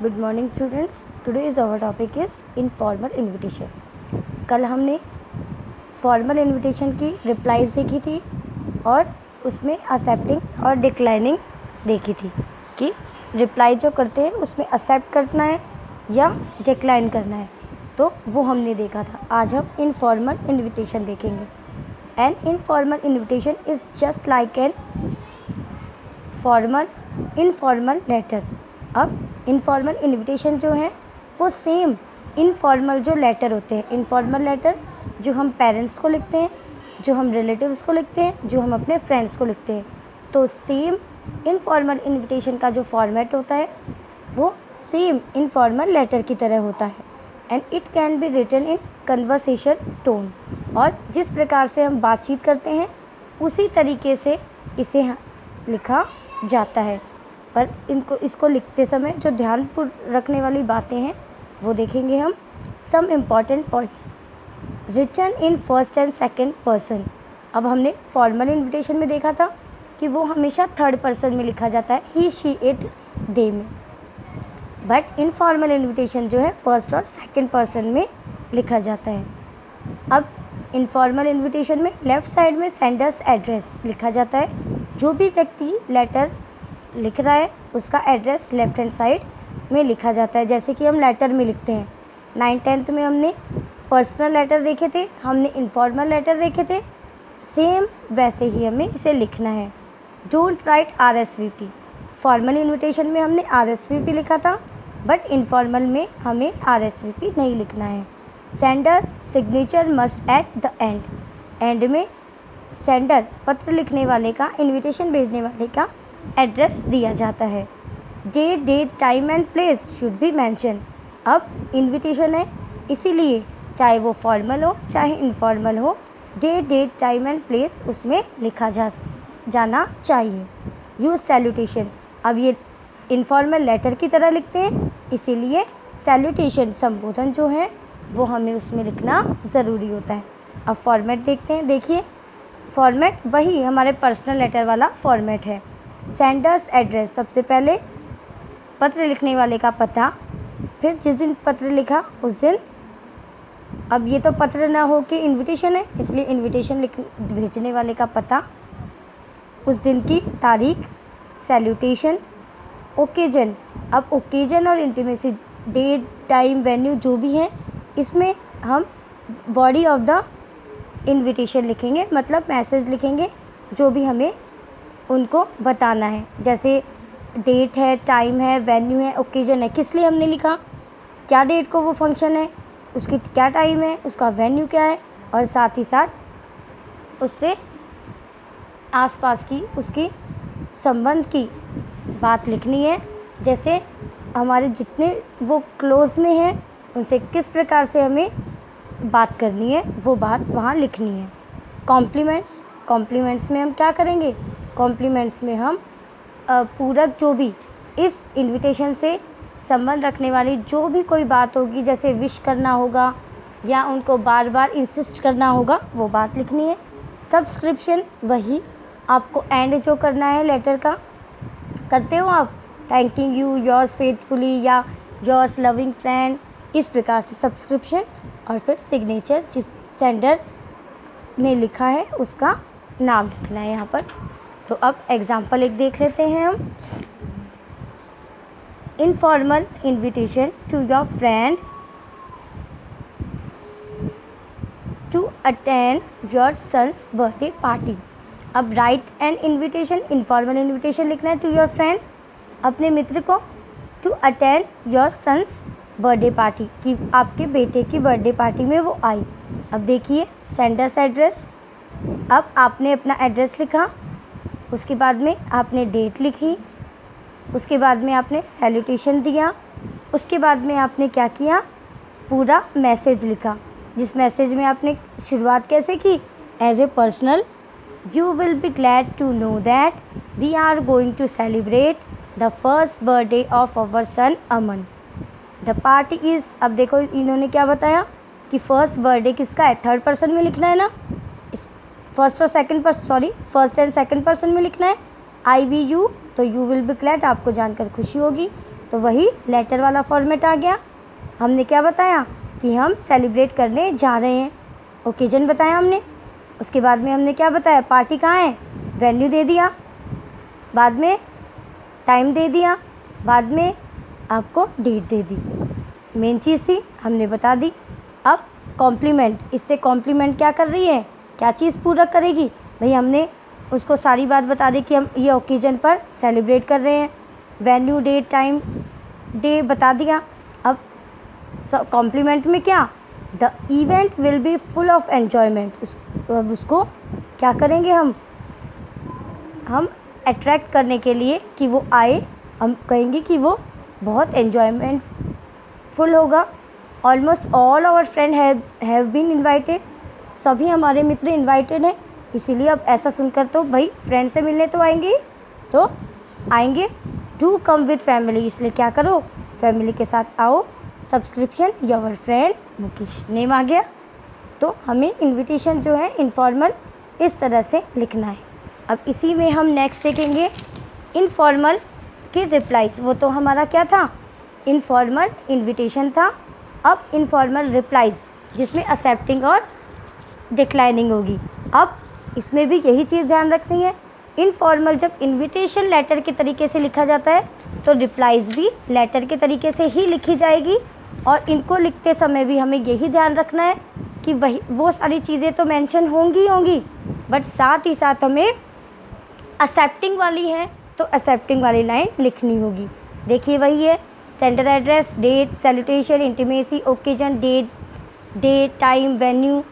Good morning students, today's our topic is informal invitation. कल हमने formal invitation की replies देखी थी और उसमें एक्सेप्टिंग और डिक्लाइनिंग देखी थी कि रिप्लाई जो करते हैं उसमें एक्सेप्ट करना है या डिक्लाइन करना है, तो वो हमने देखा था। आज हम इनफॉर्मल इनविटेशन देखेंगे। An informal invitation is just like an formal informal letter. अब इनफॉर्मल इनविटेशन जो है वो सेम इनफॉर्मल जो लेटर होते हैं, इनफॉर्मल लेटर जो हम पेरेंट्स को लिखते हैं, जो हम रिलेटिव्स को लिखते हैं, जो हम अपने फ्रेंड्स को लिखते हैं, तो सेम इनफॉर्मल इनविटेशन का जो फॉर्मेट होता है वो सेम इनफॉर्मल लेटर की तरह होता है। And it can be written in conversation tone, और जिस प्रकार से हम बातचीत करते हैं उसी तरीके से इसे लिखा जाता है। पर इसको लिखते समय जो ध्यान रखने वाली बातें हैं वो देखेंगे हम। Some important points, written in first and second person. अब हमने फॉर्मल इनविटेशन में देखा था कि वो हमेशा थर्ड पर्सन में लिखा जाता है, ही शी इट दे में, बट इनफॉर्मल इनविटेशन जो है फर्स्ट और सेकंड पर्सन में लिखा जाता है। अब इनफॉर्मल इनविटेशन में लेफ़्ट साइड में सेंडर्स एड्रेस लिखा जाता है। जो भी व्यक्ति लेटर लिख रहा है उसका एड्रेस लेफ्ट हैंड साइड में लिखा जाता है, जैसे कि हम लेटर में लिखते हैं। 9th-10th में हमने पर्सनल लेटर देखे थे, हमने इनफॉर्मल लेटर देखे थे, सेम वैसे ही हमें इसे लिखना है। Don't write RSVP। Formal invitation में हमने RSVP लिखा था, बट इनफॉर्मल में हमें RSVP नहीं लिखना है। Sender signature must at the end. And में सेंडर पत्र लिखने वाले का, इनविटेशन भेजने वाले का एड्रेस दिया जाता है। Date time and place should be mention. अब इनविटेशन है इसीलिए चाहे वो फॉर्मल हो चाहे इनफॉर्मल हो, डेट टाइम एंड प्लेस उसमें लिखा जाना चाहिए। Use salutation. अब ये इनफॉर्मल लेटर की तरह लिखते हैं इसीलिए सैल्यूटेशन संबोधन जो है वो हमें उसमें लिखना ज़रूरी होता है। अब फॉर्मेट देखते हैं। देखिए फॉर्मेट वही हमारे पर्सनल लेटर वाला फॉर्मेट है। सेंडर्स एड्रेस, सबसे पहले पत्र लिखने वाले का पता, फिर जिस दिन पत्र लिखा उस दिन। अब ये तो पत्र ना हो के इनविटेशन है इसलिए इनविटेशन भेजने वाले का पता, उस दिन की तारीख, सैल्यूटेशन, ओकेजन। अब ओकेजन और इंटीमेसी, डेट टाइम वेन्यू जो भी है इसमें हम बॉडी ऑफ द इनविटेशन लिखेंगे, मतलब मैसेज लिखेंगे जो भी हमें उनको बताना है। जैसे डेट है, टाइम है, वेन्यू है, ओकेजन है, किस लिए हमने लिखा, क्या डेट को वो फंक्शन है, उसकी क्या टाइम है, उसका वेन्यू क्या है, और साथ ही साथ उससे आसपास की उसकी संबंध की बात लिखनी है। जैसे हमारे जितने वो क्लोज में हैं उनसे किस प्रकार से हमें बात करनी है वो बात वहाँ लिखनी है। कॉम्प्लीमेंट्स में हम क्या करेंगे, कॉम्प्लीमेंट्स में हम पूरक जो भी इस इनविटेशन से संबंध रखने वाली जो भी कोई बात होगी, जैसे विश करना होगा या उनको बार बार इंसिस्ट करना होगा, वो बात लिखनी है। सब्सक्रिप्शन, वही आपको एंड जो करना है लेटर का, करते हो आप, थैंकिंग यू, योर्स फेथफुली या योर्स लविंग फ्रेंड, इस प्रकार से सब्सक्रिप्शन। और फिर सिग्नेचर, जिस सेंडर ने लिखा है उसका नाम लिखना है यहाँ पर। तो अब एग्जाम्पल एक देख लेते हैं हम। Informal invitation to your friend to attend your son's birthday party. अब write an invitation, informal invitation लिखना है टू योर फ्रेंड, अपने मित्र को, to attend your son's birthday party, कि आपके बेटे की बर्थडे पार्टी में वो आई। अब देखिए सेंडर्स एड्रेस, अब आपने अपना एड्रेस लिखा, उसके बाद में आपने डेट लिखी, उसके बाद में आपने सैल्यूटेशन दिया, उसके बाद में आपने क्या किया, पूरा मैसेज लिखा, जिस मैसेज में आपने शुरुआत कैसे की, as a personal, you will be glad to know that we are going to celebrate the first birthday of our son Aman. The party is, अब देखो इन्होंने क्या बताया कि फर्स्ट बर्थडे किसका है, थर्ड पर्सन में लिखना है ना, फर्स्ट एंड सेकंड पर्सन में लिखना है। IVU, तो यू विल बी ग्लैड, आपको जानकर खुशी होगी। तो वही लेटर वाला फॉर्मेट आ गया। हमने क्या बताया कि हम सेलिब्रेट करने जा रहे हैं, ओकेजन बताया हमने। उसके बाद में हमने क्या बताया, पार्टी कहाँ है, वेन्यू दे दिया, बाद में टाइम दे दिया, बाद में आपको डेट दे दी। मेन चीज़ थी हमने बता दी। अब कॉम्प्लीमेंट, इससे कॉम्प्लीमेंट क्या कर रही है, क्या चीज़ पूरा करेगी भाई, हमने उसको सारी बात बता दी कि हम ये ओकेजन पर सेलिब्रेट कर रहे हैं, वेन्यू डेट टाइम डे बता दिया। अब कॉम्प्लीमेंट में क्या, the event will be full of enjoyment, अब उसको क्या करेंगे हम अट्रैक्ट करने के लिए कि वो आए, हम कहेंगे कि वो बहुत एन्जॉयमेंट फुल होगा। Almost all our friend have been invited, सभी हमारे मित्र इन्वाइटेड हैं, इसीलिए अब ऐसा सुनकर तो भाई फ्रेंड से मिलने तो आएंगे। डू कम विद फैमिली, इसलिए क्या करो, फैमिली के साथ आओ। Subscription your friend Mukesh, name आ गया। तो हमें इनविटेशन जो है इनफॉर्मल इस तरह से लिखना है। अब इसी में हम नेक्स्ट देखेंगे इनफॉर्मल के रिप्लाइज। वो तो हमारा क्या था, इनफॉर्मल इनविटेशन था। अब इनफॉर्मल रिप्लाइज जिसमें एक्सेप्टिंग और डिक्लाइनिंग होगी। अब इसमें भी यही चीज़ ध्यान रखनी है, इनफॉर्मल जब इनविटेशन लेटर के तरीके से लिखा जाता है तो रिप्लाइज भी लेटर के तरीके से ही लिखी जाएगी। और इनको लिखते समय भी हमें यही ध्यान रखना है कि वही वो सारी चीज़ें तो मेंशन होंगी, बट साथ ही साथ हमें एक्सेप्टिंग वाली है तो एक्सेप्टिंग वाली लाइन लिखनी होगी। देखिए वही है, center address, date, salutation, intimacy, occasion, date time, venue,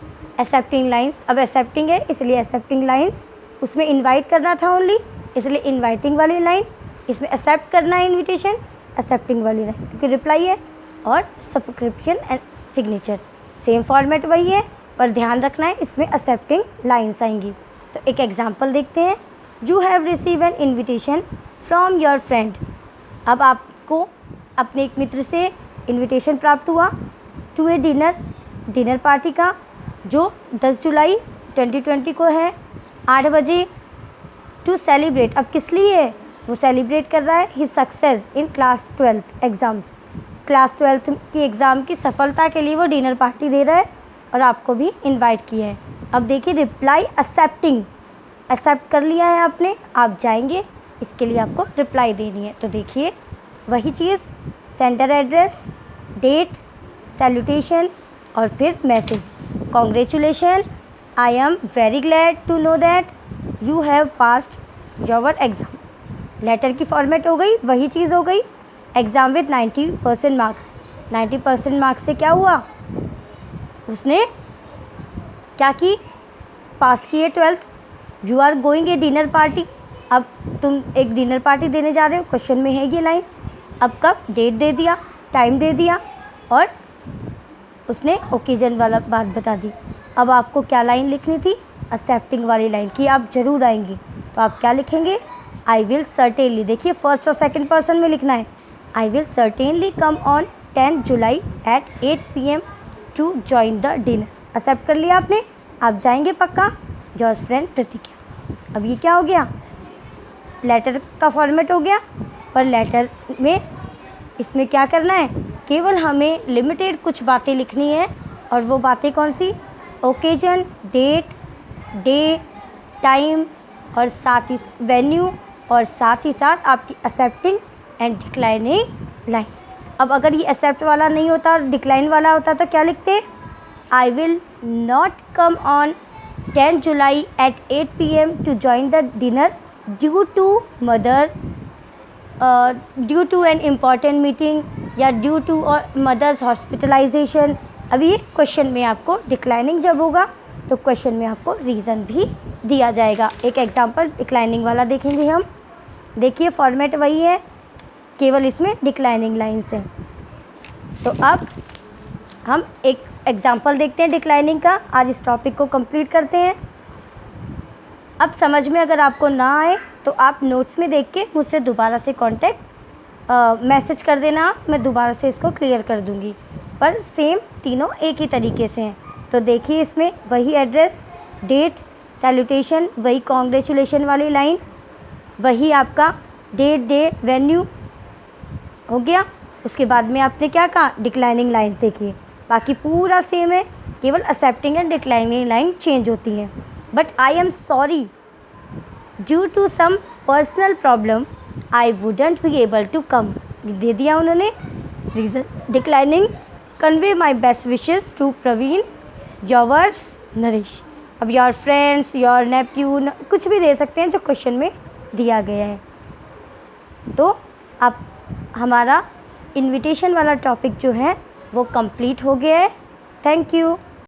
accepting lines. अब एक्सेप्टिंग है इसलिए एक्सेप्टिंग लाइंस, उसमें इनवाइट करना था ओनली, इसलिए इनवाइटिंग वाली लाइन। इसमें एक्सेप्ट करना है इनविटेशन, एक्सेप्टिंग वाली लाइन, क्योंकि रिप्लाई है। और subscription and signature same format वही है, पर ध्यान रखना है इसमें एक्सेप्टिंग लाइन्स आएंगी। तो एक एग्जांपल देखते हैं। You have receive an invitation from your friend. अब आपको अपने एक मित्र से इन्विटेशन प्राप्त हुआ टू ए डिनर पार्टी का, जो 10 जुलाई 2020 को है 8 बजे। टू सेलिब्रेट, अब किस लिए है, वो सेलिब्रेट कर रहा है his success in class 12 exams. Class 12 की एग्ज़ाम की सफलता के लिए वो डिनर पार्टी दे रहा है और आपको भी इनवाइट किया है। अब देखिए रिप्लाई एक्सेप्टिंग, एक्सेप्ट कर लिया है आपने, आप जाएंगे, इसके लिए आपको रिप्लाई देनी है। तो देखिए वही चीज़, सेंटर एड्रेस, डेट, सैल्यूटेशन और फिर message. Congratulation, I am very glad to know that you have passed your exam. Letter की फॉर्मेट हो गई, वही चीज़ हो गई। एग्ज़ाम विद 90% मार्क्स, 90% मार्क्स से क्या हुआ, उसने क्या की, पास किए 12th। You are going a dinner party, अब तुम एक डिनर पार्टी देने जा रहे हो, क्वेश्चन में है ये लाइन। अब कब, डेट दे दिया, टाइम दे दिया और उसने ओकेजन वाला बात बता दी। अब आपको क्या लाइन लिखनी थी, एक्सेप्टिंग वाली लाइन कि आप ज़रूर आएंगे। तो आप क्या लिखेंगे, आई विल सर्टेनली, देखिए फर्स्ट और सेकंड पर्सन में लिखना है, I will certainly come on 10 July at 8 PM to join the dinner. Accept कर लिया आपने, आप जाएंगे पक्का, योर्स फ्रेंड प्रतिज्ञा। अब ये क्या हो गया, लेटर का फॉर्मेट हो गया, पर लेटर में इसमें क्या करना है, केवल हमें लिमिटेड कुछ बातें लिखनी है। और वो बातें कौन सी, ओकेजन, डेट, डे, टाइम और साथ ही वेन्यू, और साथ ही साथ आपकी एक्सेप्टिंग एंड डिक्लाइनिंग लाइन्स। अब अगर ये एक्सेप्ट वाला नहीं होता और डिक्लाइन वाला होता तो क्या लिखते, I will not come on 10 July at 8 PM to join the dinner due to an important meeting या ड्यू टू मदर्स हॉस्पिटलाइजेशन। अब ये क्वेश्चन में आपको डिक्लाइनिंग जब होगा तो क्वेश्चन में आपको रीज़न भी दिया जाएगा। एक एग्जांपल डिक्लाइनिंग वाला देखेंगे हम। देखिए फॉर्मेट वही है, केवल इसमें डिक्लाइनिंग लाइन्स हैं। तो अब हम एक एग्जांपल देखते हैं डिक्लाइनिंग का। आज इस टॉपिक को कंप्लीट करते हैं। अब समझ में अगर आपको ना आए तो आप नोट्स में देख के मुझसे दोबारा से मैसेज कर देना, मैं दोबारा से इसको क्लियर कर दूंगी। पर सेम तीनों एक ही तरीके से हैं। तो देखिए इसमें वही एड्रेस, डेट, सैल्यूटेशन, वही कॉन्ग्रेचुलेशन वाली लाइन, वही आपका डेट, डे, वेन्यू हो गया। उसके बाद में आपने क्या कहा, डिक्लाइनिंग लाइन्स देखिए, बाकी पूरा सेम है, केवल excepting and declining line change होती हैं। But I am sorry, due to some personal problem I wouldn't be able to come, दे दिया उन्होंने reason. Declining, convey my best wishes to Praveen, yours Naresh. अब योर फ्रेंड्स, योर नेप्यू, कुछ भी दे सकते हैं जो क्वेश्चन में दिया गया है। तो अब हमारा इनविटेशन वाला टॉपिक जो है वो कंप्लीट हो गया है। Thank you.